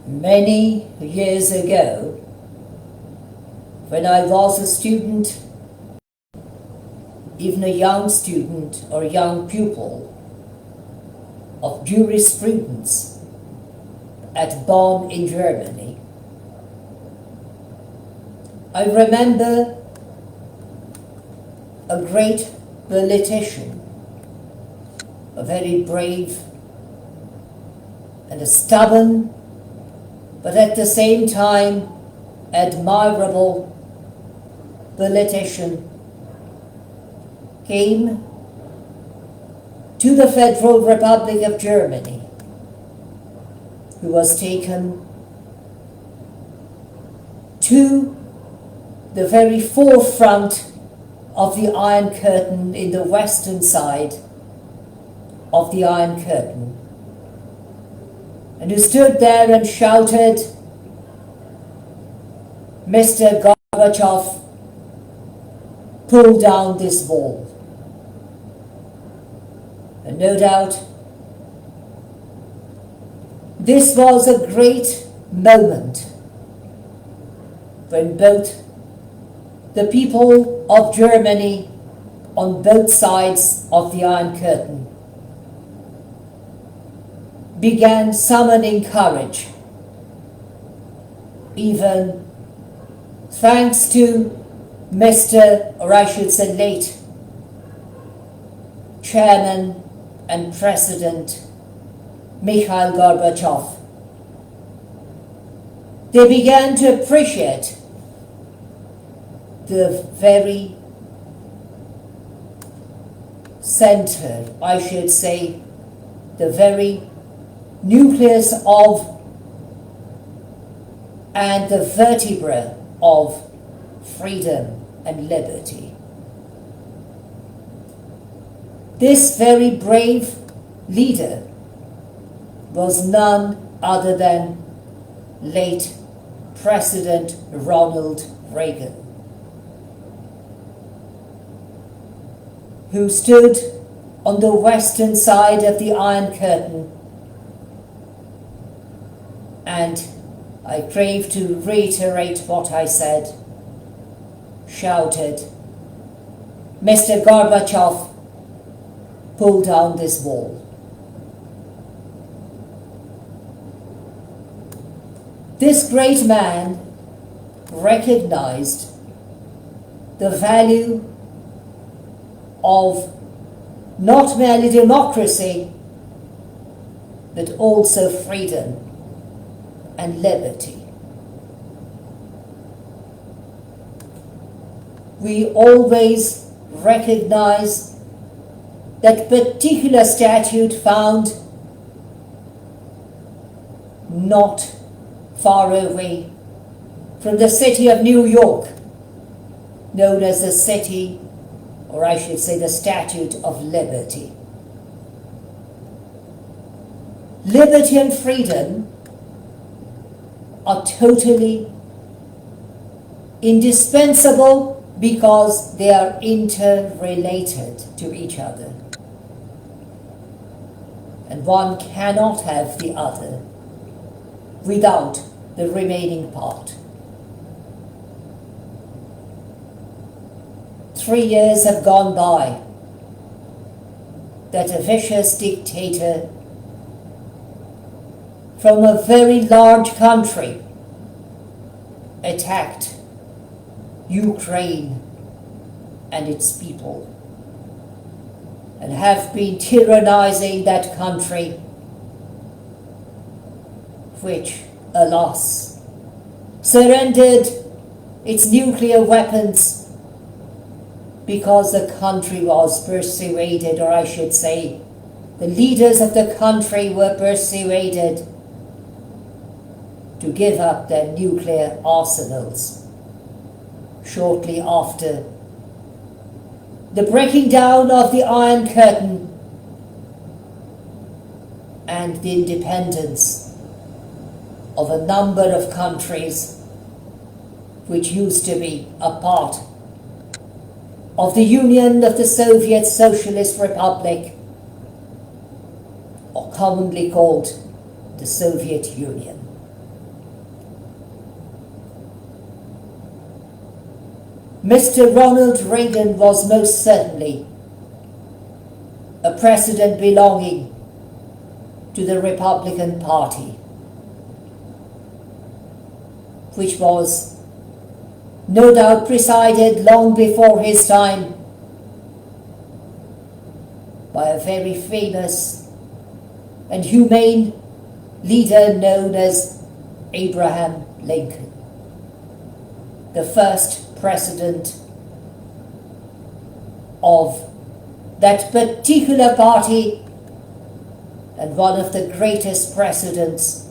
Many years ago, when I was a student, even a young student or young pupil of jurisprudence at Bonn in Germany, I remember a great politician, a very brave and a stubborn, but at the same time admirable politician, came to the Federal Republic of Germany, who was taken to the very forefront of the Iron Curtain in the western side of the Iron Curtain, and who stood there and shouted, "Mr. Gorbachev, pull down this wall." And no doubt, this was a great moment when both the people of Germany on both sides of the Iron Curtain began summoning courage, even thanks to Mr., or I should say late, Chairman and President Mikhail Gorbachev. They began to appreciate the very center, I should say, the very nucleus of and the vertebra of freedom and liberty. This very brave leader was none other than late President Ronald Reagan, who stood on the western side of the Iron Curtain, and I crave to reiterate what I said, shouted, "Mr. Gorbachev, pull down this wall." This great man recognized the value of not merely democracy, but also freedom and liberty. We always recognize that particular statute found not far away from the city of New York, known as the city, or I should say the Statute of Liberty. Liberty and freedom are totally indispensable because they are interrelated to each other. And one cannot have the other without the remaining part. 3 years have gone by that a vicious dictator from a very large country attacked Ukraine and its people, and have been tyrannizing that country, which, alas, surrendered its nuclear weapons because the country was persuaded, or I should say, the leaders of the country were persuaded to give up their nuclear arsenals shortly after the breaking down of the Iron Curtain and the independence of a number of countries which used to be a part of the Union of the Soviet Socialist Republic, or commonly called the Soviet Union. Mr. Ronald Reagan was most certainly a president belonging to the Republican Party, which was no doubt presided long before his time by a very famous and humane leader known as Abraham Lincoln, the first president of that particular party and one of the greatest presidents,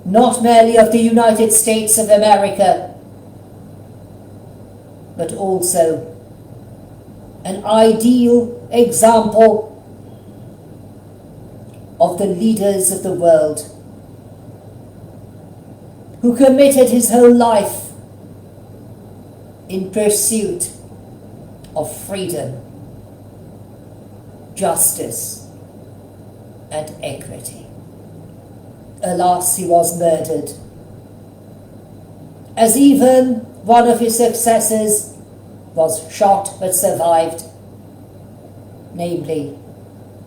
not merely of the United States of America, but also an ideal example of the leaders of the world who committed his whole life in pursuit of freedom, justice, and equity. Alas, he was murdered, as even one of his successors was shot but survived, namely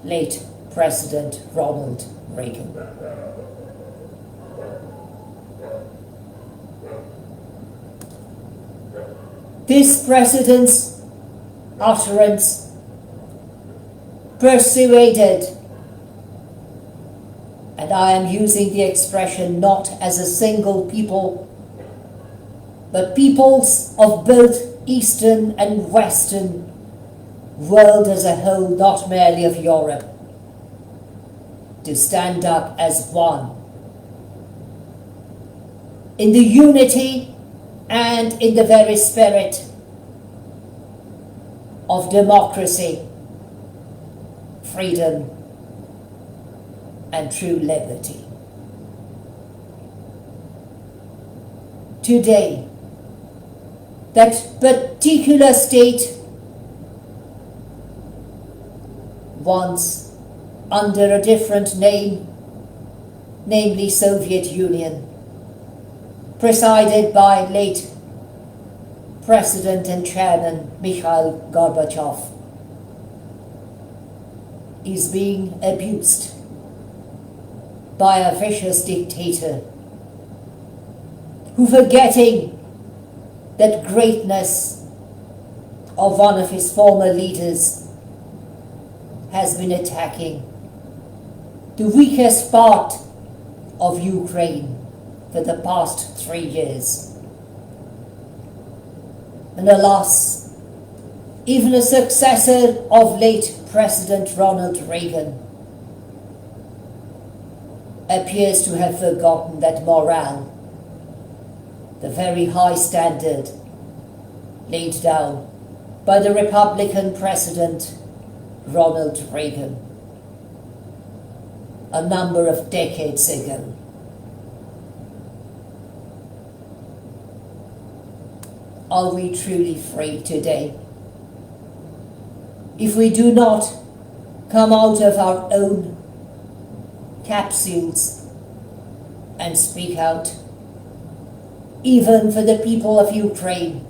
late President Ronald Reagan. This president's utterance persuaded, and I am using the expression not as a single people, but peoples of both Eastern and Western world as a whole, not merely of Europe, to stand up as one in the unity and in the very spirit of democracy, freedom, and true liberty. Today, that particular state, once under a different name, namely Soviet Union, presided by late President and Chairman Mikhail Gorbachev, is being abused by a vicious dictator who, forgetting that greatness of one of his former leaders, has been attacking the weakest part of Ukraine for the past 3 years. And alas, even a successor of late President Ronald Reagan appears to have forgotten that morale, the very high standard laid down by the Republican President Ronald Reagan a number of decades ago. Are we truly free today if we do not come out of our own capsules and speak out, even for the people of Ukraine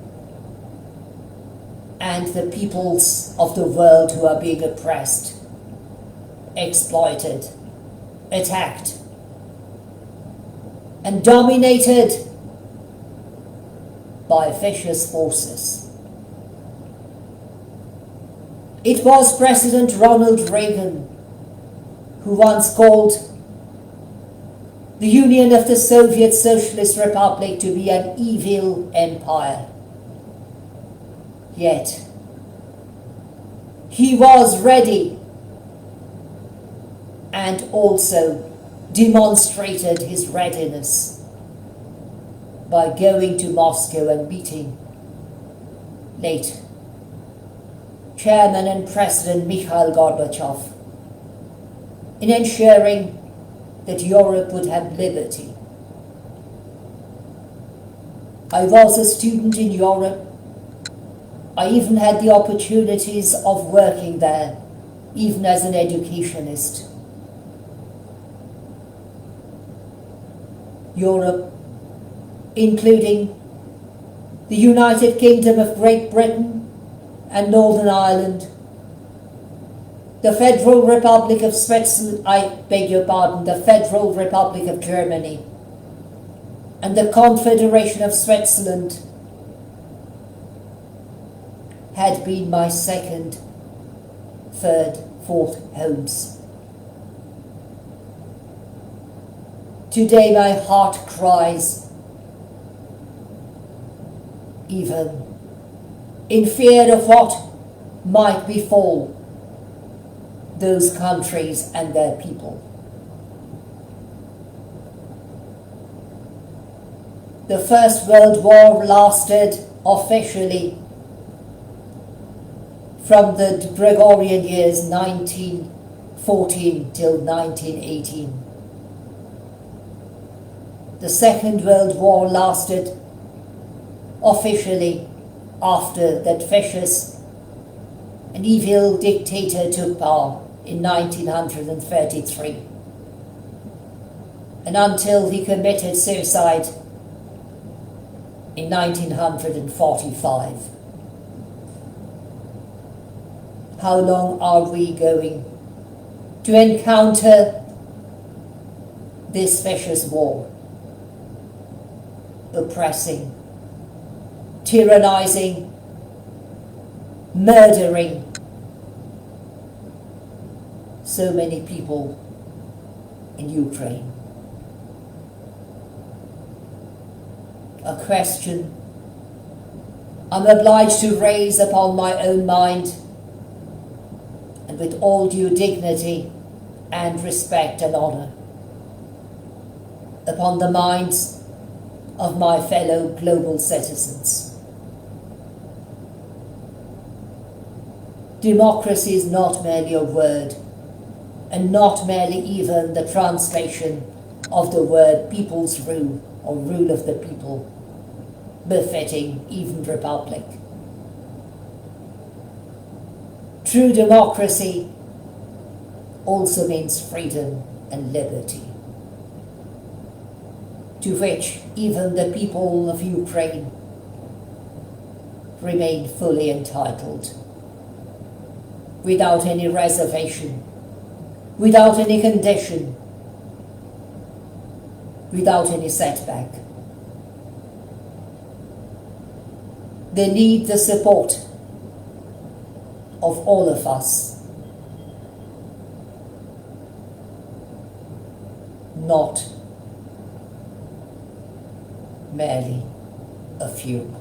and the peoples of the world who are being oppressed, exploited, attacked, and dominated by vicious forces? It was President Ronald Reagan who once called the Union of the Soviet Socialist Republic to be an evil empire. Yet, he was ready and also demonstrated his readiness by going to Moscow and meeting late Chairman and President Mikhail Gorbachev in ensuring that Europe would have liberty. I was a student in Europe. I even had the opportunities of working there, even as an educationist. Europe, including the United Kingdom of Great Britain and Northern Ireland, the Federal Republic of Switzerland, the Federal Republic of Germany, and the Confederation of Switzerland had been my second, third, fourth homes. Today my heart cries, even in fear of what might befall those countries and their people. The First World War lasted officially from the Gregorian years 1914 till 1918. The Second World War lasted officially after that vicious and evil dictator took power in 1933, and until he committed suicide in 1945. How long are we going to encounter this vicious war? Oppressing, tyrannizing, murdering so many people in Ukraine. A question I'm obliged to raise upon my own mind, and with all due dignity and respect and honour, upon the minds of my fellow global citizens. Democracy is not merely a word, and not merely even the translation of the word people's rule or rule of the people, befitting even republic. True democracy also means freedom and liberty, to which even the people of Ukraine remain fully entitled, without any reservation, without any condition, without any setback. They need the support of all of us, not merely a few.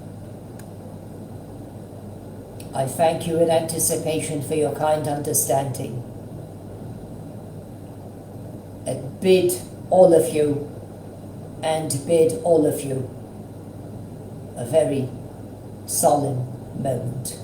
I thank you in anticipation for your kind understanding, and bid all of you a very solemn moment.